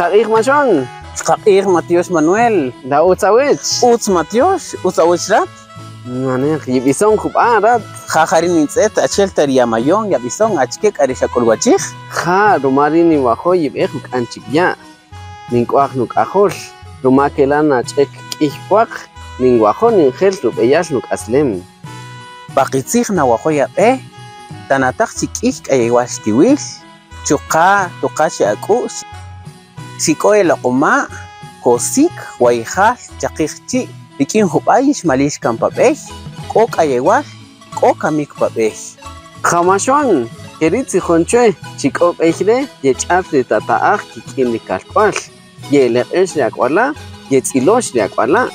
Jair Machón. Jair Matios Manuel. Da Utsawich. Uts Matios. Utsawich rat. Mané, yibison rat. Jajarin inset achelter yamayon yabison achkek arisha kolwachig. Ja, rumarini wajo yibek anchik ya. Ninkwak nuk ahol. Rumakelan achek kihwak. Ningwajo ningel rubeyas nuk aslem. Bakitzig na wajo yabe. Tanatak chikik ayawas tiwil. Chuka tukashi akus. Siko el akuma. Kosik waihal chakikchi. Ikin hubayish malish kampabeh. Kok ayawas. Kok amik babeh. Jamashwan. Keritzi honchwe. Chikop ejre. Yecharte tataak kikin likalkwal. Yeler es reakwala. Yetzilosh reakwala.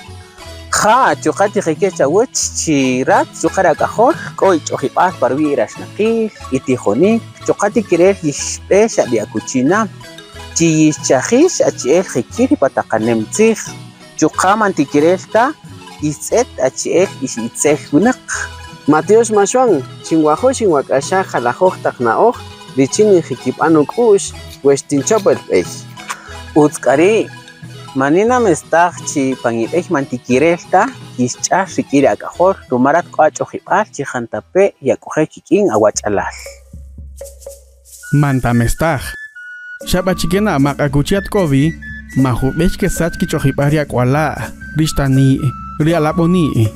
Ja, chukati rikecha wech chirat chukara kahor koi chohipas parviras nakil itihoni chukati kirer yishpesha diakuchina chiyichahish achiel hikiri patakanemtzig chukaman tikirelta itzet achiel isitzel hunak Mateos Mashwan chingwajo chingwakasha jalajoj taknaoj dichini hikipanu kush westinchopel pech Utskari Manina mestag chi pangipech mantikirelta ischa shikiri akajor tumarat kwacho hipal chi jantape yakoje kikin awachalal. Manta mestag. Shaba chikena makakuchiat kovi mahubech ke sach kichohipar yakwala ristani rialaboni.